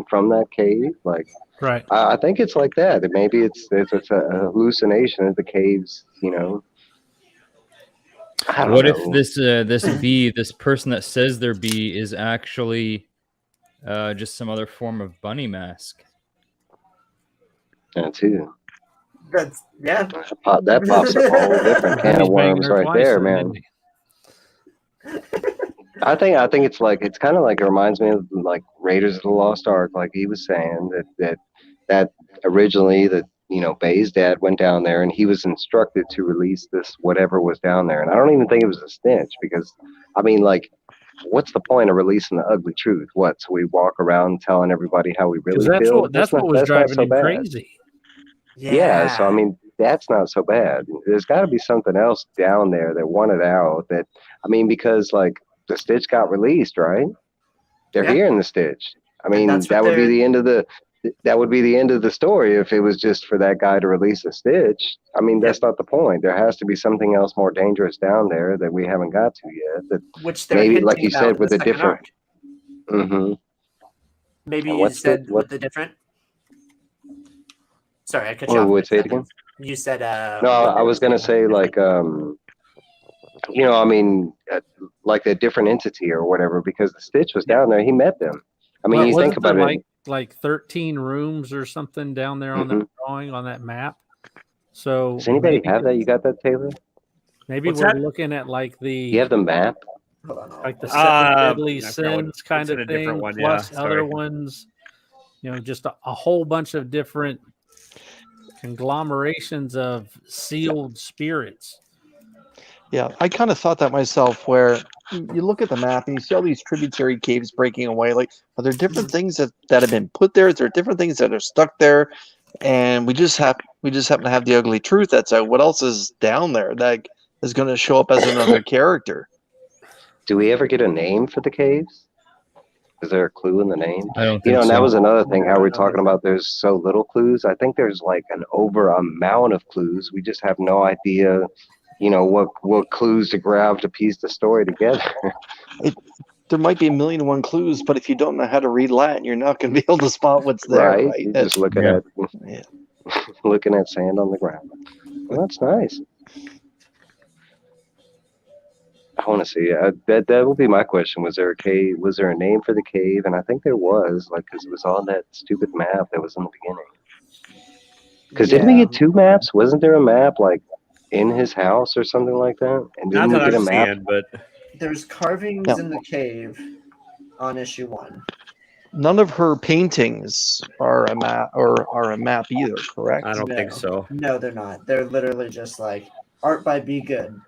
S4: From that cave, like.
S5: Right.
S4: I think it's like that. That maybe it's a hallucination of the caves. I don't
S6: What
S4: know.
S6: if this person that says they're B is actually just some other form of bunny mask?
S4: That too.
S1: That's
S4: That pops up a whole different can of worms right there, man. I think it's kind of like it reminds me of like Raiders of the Lost Ark, like he was saying that originally that Bay's dad went down there and he was instructed to release this whatever was down there, and I don't even think it was a snitch because I mean, like, what's the point of releasing the ugly truth? So we walk around telling everybody how we really feel?
S5: That's what was driving him crazy.
S4: Yeah, so I mean, that's not so bad. There's got to be something else down there that wanted out. Because like the Stitch got released, right? They're hearing the Stitch. I mean, that would be the end of the story if it was just for that guy to release a Stitch. I mean, that's not the point. There has to be something else more dangerous down there that we haven't got to yet. That
S1: which they're
S4: maybe, like you
S1: hinting
S4: said,
S1: about
S4: with
S1: in
S4: a
S1: the second
S4: different.
S1: arc.
S4: Mm-hmm.
S1: Maybe
S4: And
S1: you
S4: what's
S1: said
S4: the-
S1: with the different. Sorry, I cut you
S4: Oh,
S1: off.
S4: wait, say it again?
S1: You said.
S4: No, I was gonna say like like a different entity or whatever, because the Stitch was down there. He met them. I mean, you think about it.
S5: like 13 rooms or something down there on that drawing on that map. So
S4: Does anybody have that? You got that, Taylor?
S5: maybe
S3: What's
S5: we're
S3: that?
S5: looking at like
S4: You have the map?
S1: Hold on.
S5: like the seven deadly
S3: I forgot what-
S5: sins kind
S3: it's in
S5: of
S3: a different
S5: thing,
S3: one,
S5: plus
S3: yeah,
S5: other
S3: sorry.
S5: ones. Just a whole bunch of different conglomerations of sealed spirits.
S2: Yeah, I kind of thought that myself. Where you look at the map and you see all these tributary caves breaking away. Like, are there different things that have been put there? Is there different things that are stuck there? And we just happen to have the ugly truth that's out. What else is down there that is going to show up as another character?
S4: Do we ever get a name for the caves? Is there a clue in the name?
S6: I don't
S4: You know,
S6: think
S4: and that
S6: so.
S4: was another thing. How we're talking about there's so little clues. I think there's like an over amount of clues. We just have no idea, what clues to grab to piece the story together.
S2: There might be 1,000,001 clues, but if you don't know how to read Latin, you're not going to be able to spot what's there.
S4: Right? You're just looking
S6: Yeah.
S4: at looking at sand on the ground. Well, that's nice. I want to see. That will be my question. Was there a cave? Was there a name for the cave? And I think there was, like, because it was on that stupid map that was in the beginning. Because didn't we get 2 maps? Wasn't there a map like in his house or something like that? And
S3: Not
S4: didn't we
S3: that
S4: get a
S3: I've
S4: map?
S3: seen, but
S1: There's carvings
S2: No.
S1: in the cave on issue 1.
S2: None of her paintings are a map either, correct?
S3: I don't think so.
S1: No, they're not. They're literally just like art by Be Good.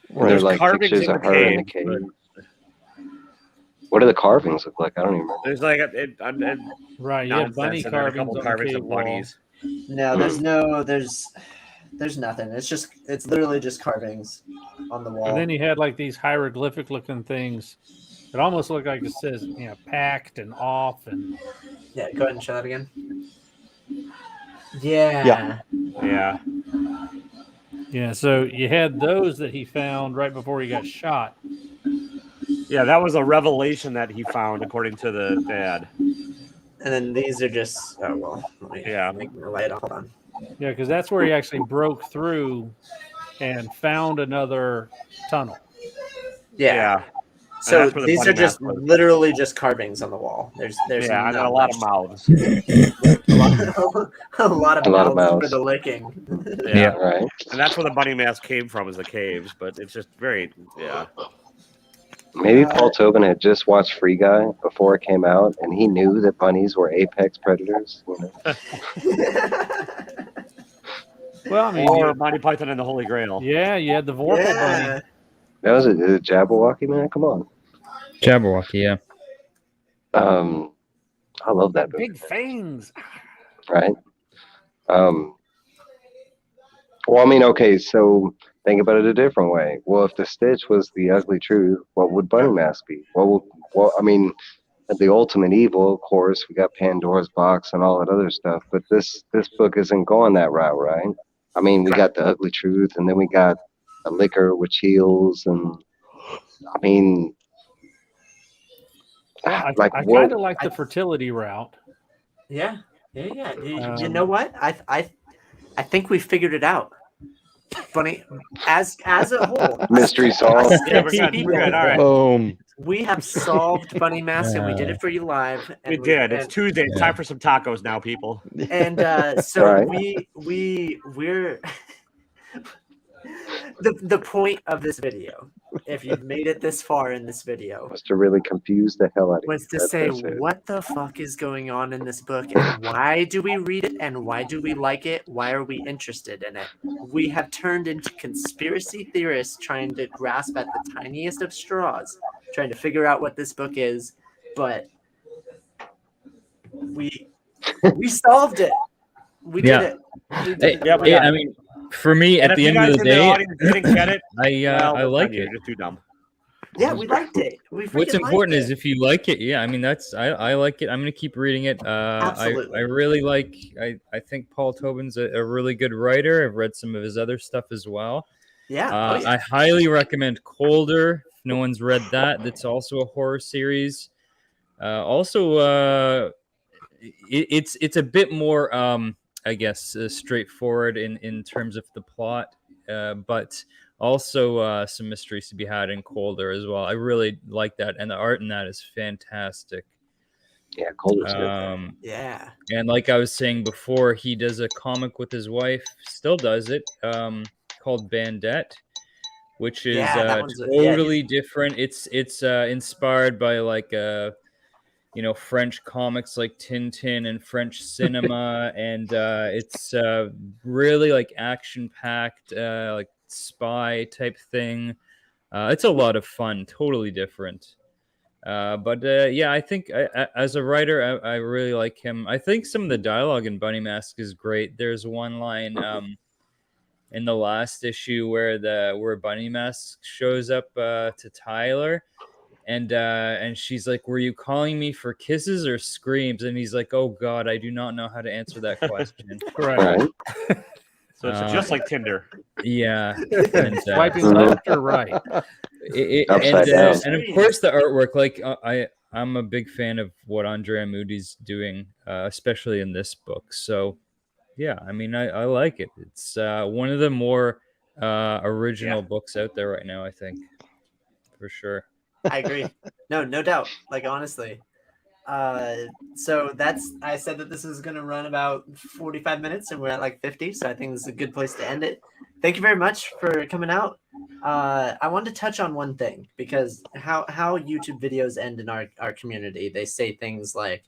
S4: They're
S3: There's
S4: like
S3: carvings
S4: pictures
S3: in
S4: of
S3: the
S4: her in the
S3: cave,
S4: cave. What do the carvings look like? I don't even remember.
S3: There's like
S5: Right, you had bunny
S3: nonsense and then a
S5: carvings
S3: couple
S5: on
S3: carvings
S5: the
S3: of
S5: cave wall.
S3: bunnies.
S1: No, there's nothing. It's literally just carvings on the wall.
S5: And then you had like these hieroglyphic looking things. It almost looked like it says, packed and off and
S1: Yeah, go ahead and show that again. Yeah.
S5: yeah, so you had those that he found right before he got shot.
S3: Yeah, that was a revelation that he found, according to the dad.
S1: And then these are just let me
S3: Yeah.
S1: make the light on. Hold on.
S5: Yeah, because that's where he actually broke through and found another tunnel.
S1: Yeah.
S3: And
S1: So
S3: that's where the
S1: these
S3: bunny
S1: are just
S3: mask was.
S1: literally just carvings on the wall. There's
S3: Yeah, and then
S1: not
S3: a lot
S1: much.
S3: of mouths.
S1: a lot of mouths for
S4: mouths.
S1: the licking.
S3: Yeah.
S4: Right.
S3: And that's where the bunny mask came from, is the caves. But it's just very,
S4: Maybe Paul Tobin had just watched Free Guy before it came out, and he knew that bunnies were apex predators.
S5: Well, I mean,
S3: Or Monty Python and the Holy Grail.
S5: yeah, you had the Vorpal bunny.
S4: That was a Jabberwocky, man. Come on.
S6: Jabberwocky, yeah.
S4: I love that movie.
S5: Big fangs.
S4: Right. Well, I mean, okay, so think about it a different way. Well, if the Stitch was the ugly truth, what would Bunny Mask be? I mean, the ultimate evil, of course, we got Pandora's box and all that other stuff, but this book isn't going that route, right? I mean, we got the ugly truth, and then we got a liquor which heals, and I mean,
S5: Well,
S4: like,
S5: I
S4: what?
S5: kind of like the fertility route.
S1: Yeah. You know what? I think we figured it out. Bunny, as a whole,
S4: Mystery solved.
S3: Yeah, we're good. All right.
S2: Boom.
S1: we have solved Bunny Mask, and we did it for you live. And
S3: We did. It's
S1: and,
S3: Tuesday. It's time for some tacos now, people.
S1: and so
S4: Right.
S1: we're the point of this video, if you've made it this far in this video,
S4: Was to really confuse the hell out of you.
S1: was to say
S4: That's it.
S1: what the fuck is going on in this book, and why do we read it, and why do we like it, why are we interested in it. We have turned into conspiracy theorists trying to grasp at the tiniest of straws, trying to figure out what this book is, but we solved it. We did
S6: Yeah.
S1: it. We did it.
S3: Yeah, we got
S6: I
S3: it.
S6: mean, for me,
S3: And
S6: at
S3: if
S6: the
S3: you
S6: end
S3: guys
S6: of the
S3: in the
S6: day,
S3: audience didn't get it,
S6: I like
S3: you're
S6: it.
S3: just too dumb.
S1: Yeah, we liked it. We
S6: What's
S1: freaking
S6: important
S1: liked
S6: is
S1: it.
S6: if you like it, I mean, I like it. I'm gonna keep reading it.
S1: Absolutely.
S6: I really like. I think Paul Tobin's a really good writer. I've read some of his other stuff as well.
S1: Yeah.
S6: I highly recommend Colder. If no one's read that, that's also a horror series. It's a bit more, I guess, straightforward in terms of the plot, but also some mysteries to be had in Colder as well. I really like that, and the art in that is fantastic.
S4: Yeah, Coulter's good.
S1: Yeah.
S6: And like I was saying before, he does a comic with his wife, still does it, called Bandette, which is
S1: Yeah, that one's
S6: totally different. It's inspired by like French comics like Tintin and French cinema, and it's really like action packed, like spy type thing. It's a lot of fun, totally different. But yeah, I think as a writer, I really like him. I think some of the dialogue in Bunny Mask is great. There's one line in the last issue where Bunny Mask shows up to Tyler, and she's like, "Were you calling me for kisses or screams?" And he's like, "Oh God, I do not know how to answer that question."
S5: Right.
S4: Right.
S3: So it's just like Tinder.
S6: Yeah, and,
S5: Swiping left or right.
S4: Upside down.
S6: And of course the artwork. Like I'm a big fan of what Andrea Moody's doing, especially in this book. So yeah, I mean, I like it. It's one of the more original books out there right now, I think, for sure.
S1: I agree. No doubt. Like, honestly. So I said that this is going to run about 45 minutes and we're at like 50. So I think this is a good place to end it. Thank you very much for coming out. I wanted to touch on one thing, because how YouTube videos end in our community, they say things like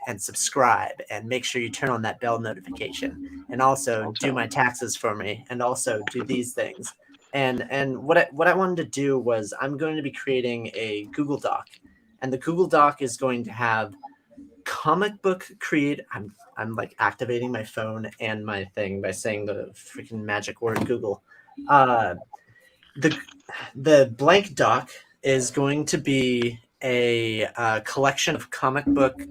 S1: and subscribe and make sure you turn on that bell notification, and also do my taxes for me, and also do these things. And what I wanted to do was, I'm going to be creating a Google Doc, and the Google Doc is going to have comic book create. I'm like activating my phone and my thing by saying the freaking magic word Google. The blank doc is going to be a collection of comic book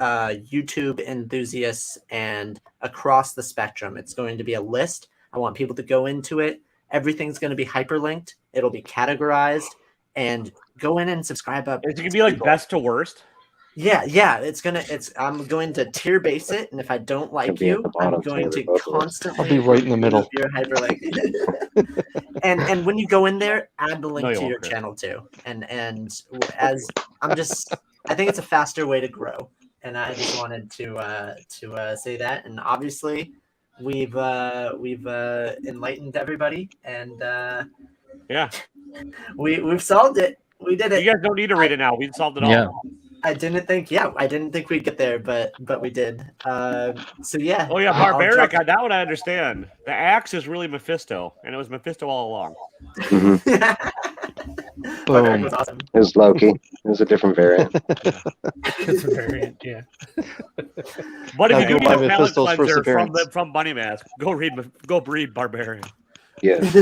S1: YouTube enthusiasts and across the spectrum. It's going to be a list. I want people to go into it. Everything's going to be hyperlinked. It'll be categorized, and go in and subscribe up.
S3: It's gonna be like best to worst.
S1: Yeah. I'm going to tier base it, and if I don't like
S4: be at
S1: you,
S4: the
S1: I'm
S4: bottom,
S1: going to
S4: Taylor, both of us.
S1: constantly.
S2: I'll be right in the middle.
S1: Your hyperlink. and when you go in there, add the link
S3: No, you
S1: to
S3: won't,
S1: your
S3: Chris.
S1: channel too. And as I think it's a faster way to grow, and I just wanted to say that. And obviously, we've enlightened everybody, and
S3: Yeah.
S1: we've solved it. We did it.
S3: You guys don't need to read it now. We've solved it all.
S6: Yeah.
S1: I didn't think we'd get there, but we did. So yeah.
S3: Oh yeah,
S1: I'll
S3: barbaric.
S1: drop-
S3: That one I understand. The axe is really Mephisto, and it was Mephisto all along.
S1: Barbaric
S2: Boom.
S1: was awesome.
S4: It was Loki. It was a different variant.
S5: It's a variant, yeah.
S3: But if
S2: Now
S3: you
S2: go
S3: do
S2: buy
S3: need a palate
S2: Mephisto's first
S3: cleanser
S2: appearance.
S3: from Bunny Mask, go read Barbarian.
S4: Yes.